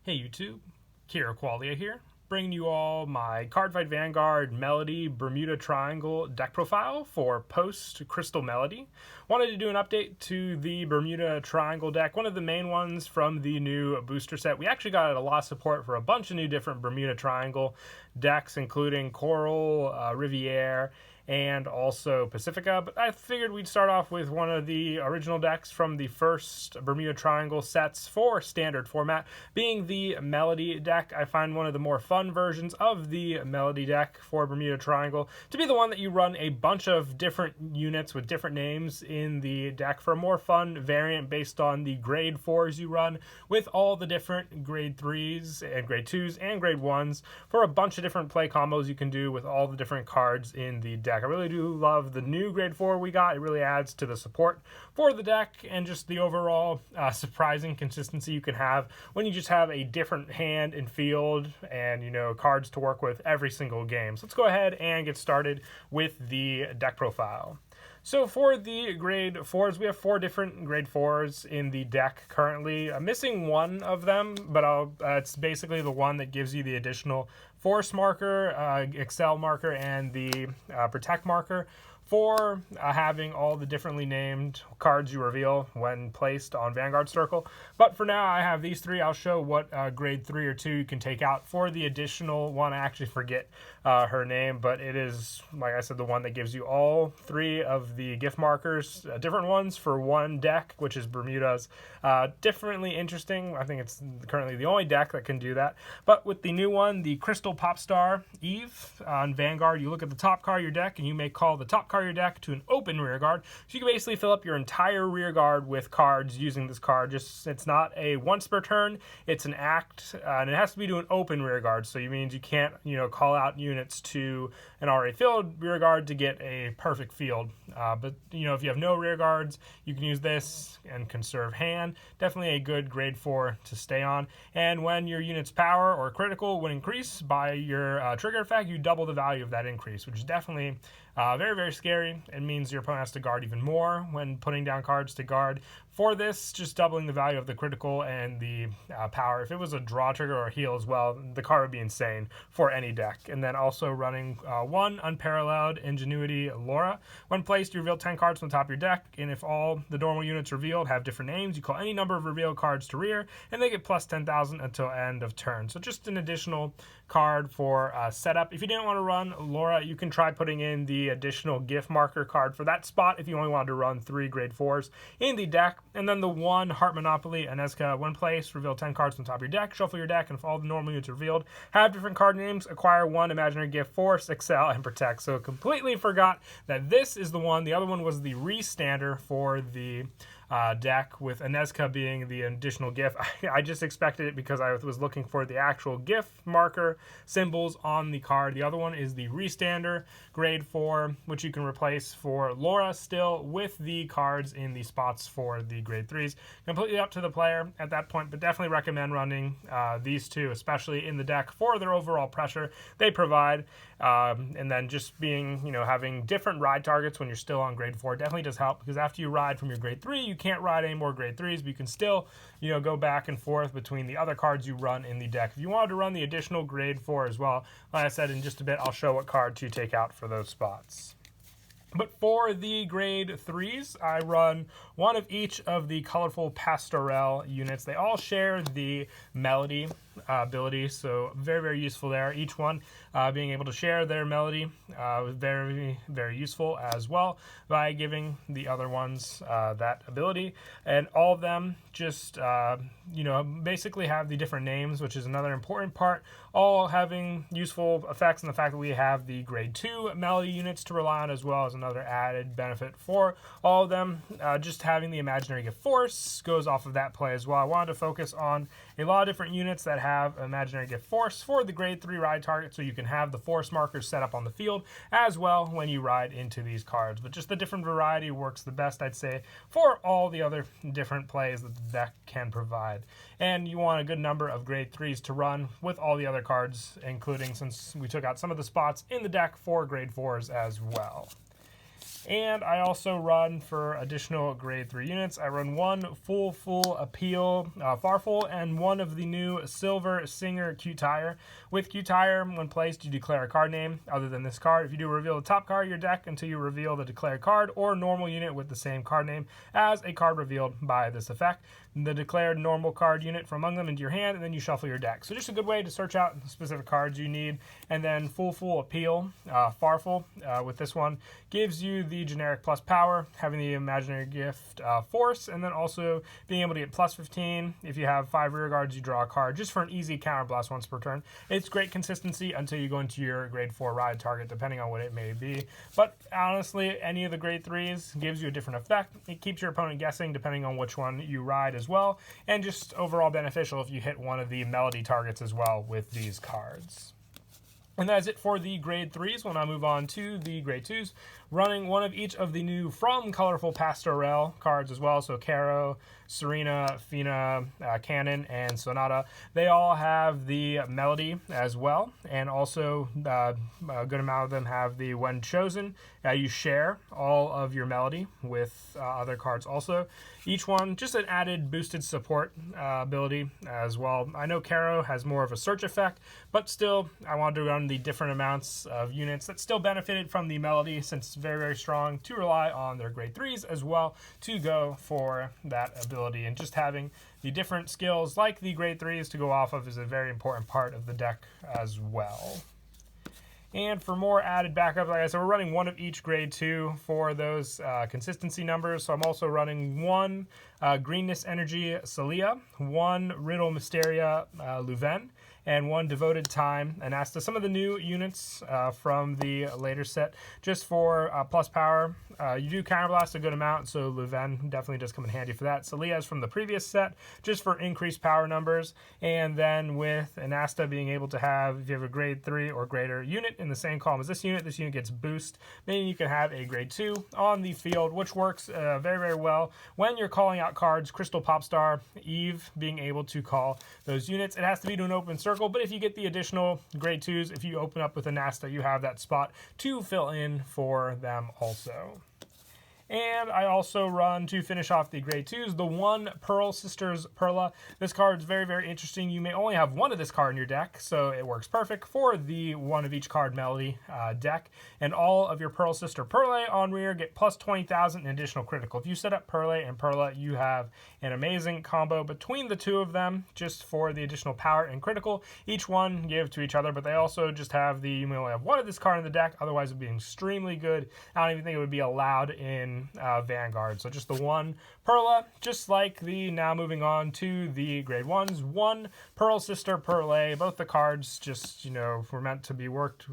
Hey YouTube, Kira Qualia here, bringing you all my Cardfight Vanguard Melody Bermuda Triangle deck profile for post Crystal Melody. Wanted to do an update to the Bermuda Triangle deck, one of the main ones from the new booster set. We actually got a lot of support for a bunch of new different Bermuda Triangle decks, including Coral, Riviere, and also Pacifica, but I figured we'd start off with one of the original decks from the first Bermuda Triangle sets for standard format, being the Melody deck. I find one of the more fun versions of the Melody deck for Bermuda Triangle to be the one that you run a bunch of different units with different names in the deck for a more fun variant based on the grade 4s you run, with all the different grade 3s and grade 2s and grade 1s for a bunch of different play combos you can do with all the different cards in the deck. I really do love the new grade 4 we got. It really adds to the support for the deck and just the overall surprising consistency you can have when you just have a different hand and field and, cards to work with every single game. So let's go ahead and get started with the deck profile. So for the grade 4s, we have 4 different grade 4s in the deck currently. I'm missing one of them, but it's basically the one that gives you the additional Force marker, Excel marker, and the Protect marker for having all the differently named cards you reveal when placed on Vanguard Circle. But for now, I have these 3. I'll show what grade 3 or 2 you can take out for the additional one. I actually forget her name, but it is, like I said, the one that gives you all 3 of the gift markers, different ones for one deck, which is Bermuda's. Differently interesting. I think it's currently the only deck that can do that. But with the new one, the Crystal Popstar Eve on Vanguard, you look at the top card of your deck and you may call the top card of your deck to an open rear guard. So you can basically fill up your entire rear guard with cards using this card. Just, it's not a once per turn, it's an act, and it has to be to an open rear guard. So it means you can't, call out units to an already filled rear guard to get a perfect field. But if you have no rear guards, you can use this and conserve hand. Definitely a good grade 4 to stay on. And when your unit's power or critical would increase by your trigger effect, you double the value of that increase, which is definitely very, very scary. It means your opponent has to guard even more when putting down cards to guard. For this, just doubling the value of the critical and the power. If it was a draw trigger or a heal as well, the card would be insane for any deck. And then also running 1 Unparalleled Ingenuity Laura. When placed, you reveal 10 cards from the top of your deck, and if all the normal units revealed have different names, you call any number of revealed cards to rear, and they get plus 10,000 until end of turn. So just an additional card for setup. If you didn't want to run Laura, you can try putting in the additional gift marker card for that spot if you only wanted to run 3 grade 4s in the deck. And then the 1 Heart Monopoly Anezka. When placed, reveal 10 cards from the top of your deck, shuffle your deck, and if all the normal units revealed have different card names, acquire 1 imaginary gift, Force, Excel, and Protect. So completely forgot that this is the one. The other one was the Restander for the deck, with Anezka being the additional gift. I just expected it because I was looking for the actual gift marker symbols on the card. The other one is the Restander grade 4, which you can replace for Laura still with the cards in the spots for the grade 3s. Completely up to the player at that point, but definitely recommend running these 2, especially in the deck for their overall pressure they provide. And then just being, having different ride targets when you're still on grade 4 definitely does help, because after you ride from your grade 3, you can't ride any more grade 3s, but you can still, go back and forth between the other cards you run in the deck. If you wanted to run the additional grade 4 as well, like I said, in just a bit, I'll show what card to take out for those spots. But for the grade 3s, I run 1 of each of the colorful pastorelle units. They all share the melody ability, so very, very useful there. Each one being able to share their melody, very, very useful as well by giving the other ones that ability. And all of them just, basically have the different names, which is another important part, all having useful effects, and the fact that we have the grade 2 melody units to rely on as well as another added benefit for all of them. Just having the imaginary gift Force goes off of that play as well. I wanted to focus on a lot of different units that have imaginary gift Force for the grade 3 ride target, so you can have the Force markers set up on the field as well when you ride into these cards. But just the different variety works the best, I'd say, for all the other different plays that the deck can provide. And you want a good number of grade 3s to run with all the other cards, including, since we took out some of the spots in the deck, for grade 4s as well. And I also run, for additional grade 3 units, I run one full appeal Farfel and one of the new Silver Singer Q Tire. With Q Tire, when placed, you declare a card name other than this card. If you do, reveal the top card of your deck until you reveal the declared card or normal unit with the same card name as a card revealed by this effect. The declared normal card unit from among them into your hand, and then you shuffle your deck. So just a good way to search out specific cards you need. And then full appeal Farfel with this one gives you the generic plus power, having the imaginary gift force, and then also being able to get plus 15. If you have 5 rear guards, you draw a card just for an easy counter blast once per turn. It's great consistency until you go into your grade 4 ride target, depending on what it may be. But honestly, any of the grade 3s gives you a different effect. It keeps your opponent guessing depending on which one you ride as well, and just overall beneficial if you hit one of the melody targets as well with these cards. And that is it for the grade 3s. We'll now move on to the grade 2s, running one of each of the new From Colorful Pastorelle cards as well. So Caro, Serena, Fina, Cannon, and Sonata. They all have the melody as well, and also a good amount of them have the When Chosen. You share all of your melody with other cards also. Each one just an added boosted support ability as well. I know Caro has more of a search effect, but still I wanted to run the different amounts of units that still benefited from the melody, since it's very strong, to rely on their grade 3s as well to go for that ability. And just having the different skills like the grade 3s to go off of is a very important part of the deck as well. And for more added backup, like I said, we're running one of each grade 2 for those consistency numbers. So I'm also running one Greenness Energy Celia, one Riddle Mysteria Louvain, and one Devoted Time Anasta. Some of the new units from the later set, just for plus power. You do counterblast a good amount, so Louvain definitely does come in handy for that. Celia is from the previous set, just for increased power numbers. And then with Anasta being able to have, if you have a grade 3 or greater unit in the same column as this unit gets boost, meaning you can have a grade 2 on the field, which works very well when you're calling out cards. Crystal Popstar, Eve, being able to call those units. It has to be to an open circle, but if you get the additional grade 2s, if you open up with Anasta, you have that spot to fill in for them also. And I also run, to finish off the grade 2s, the one Pearl Sisters Perla. This card is very interesting. You may only have one of this card in your deck, so it works perfect for the one of each card melody deck. And all of your Pearl Sister Perla on rear get plus 20,000 in additional critical. If you set up Perla and Perla, you have an amazing combo between the two of them, just for the additional power and critical. Each one give to each other, but they also just have the, you may only have one of this card in the deck, otherwise it would be extremely good. I don't even think it would be allowed in Vanguard. So just the one Perla, just like the, now moving on to the grade 1s, one Pearl Sister Perla. Both the cards just, were meant to be worked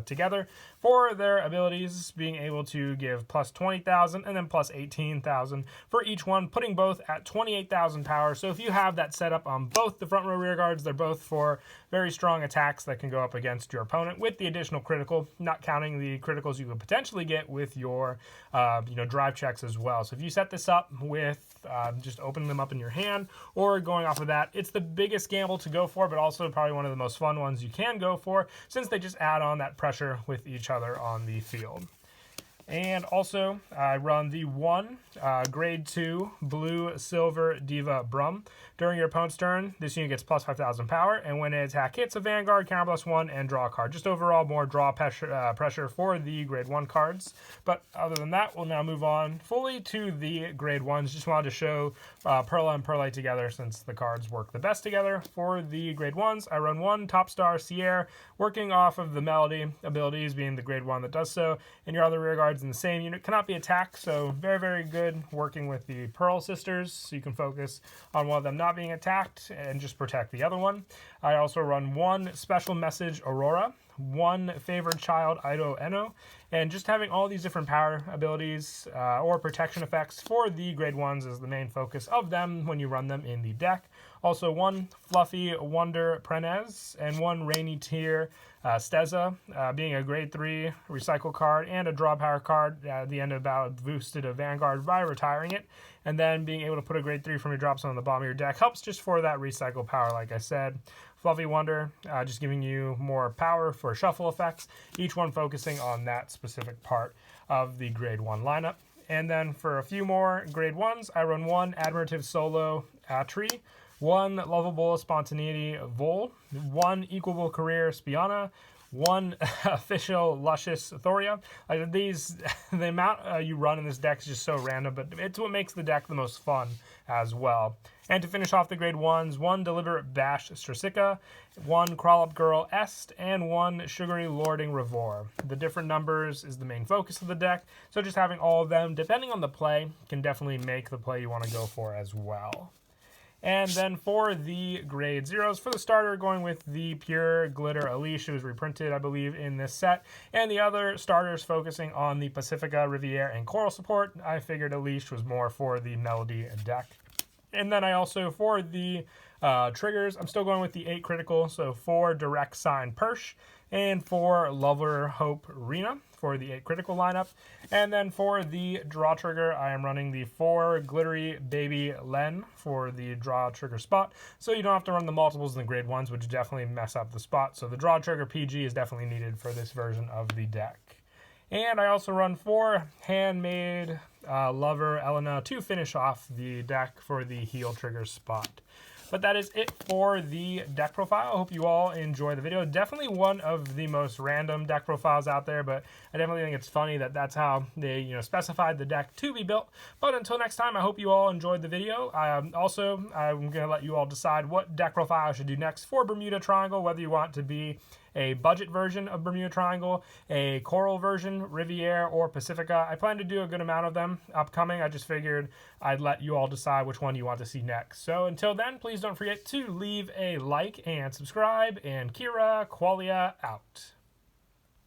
together for their abilities, being able to give plus 20,000 and then plus 18,000 for each one, putting both at 28,000 power. So if you have that set up on both the front row rear guards, they're both for very strong attacks that can go up against your opponent with the additional critical, not counting the criticals you could potentially get with your drive checks as well. So if you set this up with just opening them up in your hand or going off of that, it's the biggest gamble to go for, but also probably one of the most fun ones you can go for, since they just add on that pressure with each other on the field. And also, I run the one grade 2 Blue Silver Diva Brum. During your opponent's turn, this unit gets plus 5,000 power, and when an attack hits a Vanguard, counter +1 and draw a card. Just overall more draw pressure for the grade 1 cards. But other than that, we'll now move on fully to the grade 1s. Just wanted to show Perla and Perla together, since the cards work the best together. For the grade 1s, I run one Top Star Sierra, working off of the melody abilities, being the grade 1 that does so, and your other rear guards in the same unit cannot be attacked, so very good working with the Pearl Sisters, so you can focus on one of them not being attacked and just protect the other one. I also run one Special Message Aurora, one Favored Child Ido Eno, and just having all these different power abilities or protection effects for the grade 1s is the main focus of them when you run them in the deck. Also 1 Fluffy Wonder Prenez and 1 Rainy Tier Steza, being a grade 3 recycle card and a draw power card. At the end of battle, boosted a Vanguard by retiring it, and then being able to put a grade 3 from your drop zone on the bottom of your deck helps just for that recycle power, like I said. Fluffy Wonder, just giving you more power for shuffle effects, each one focusing on that specific part of the grade 1 lineup. And then for a few more grade 1s, I run 1 Admirative Solo Tree, 1 Lovable Spontaneity Vol, 1 Equable Career Spiana, 1 Official Luscious Thoria. Like these, the amount you run in this deck is just so random, but it's what makes the deck the most fun as well. And to finish off the grade 1s, 1 Deliberate Bash Strasica, 1 Crawl Up Girl Est, and 1 Sugary Lording Revor. The different numbers is the main focus of the deck, so just having all of them, depending on the play, can definitely make the play you want to go for as well. And then for the grade 0s, for the starter, going with the Pure Glitter Elish. It was reprinted, I believe, in this set. And the other starters focusing on the Pacifica, Riviere, and Coral support. I figured Elish was more for the Melody deck. And then I also, for the triggers, I'm still going with the 8 critical. So 4 Direct Sign Persh and 4 Lover Hope Rena for the 8 critical lineup. And then for the draw trigger, I am running the 4 Glittery Baby Len for the draw trigger spot. So you don't have to run the multiples in the grade 1s, which definitely mess up the spot. So the draw trigger PG is definitely needed for this version of the deck. And I also run 4 Handmade Lover Elena to finish off the deck for the heal trigger spot. But that is it for the deck profile. I hope you all enjoy the video. Definitely one of the most random deck profiles out there, but I definitely think it's funny that that's how they specified the deck to be built. But until next time, I hope you all enjoyed the video. I'm going to let you all decide what deck profile I should do next for Bermuda Triangle, whether you want to be a budget version of Bermuda Triangle, a Coral version, Riviere, or Pacifica. I plan to do a good amount of them upcoming. I just figured I'd let you all decide which one you want to see next. So until then, please don't forget to leave a like and subscribe, and Kira Qualia out.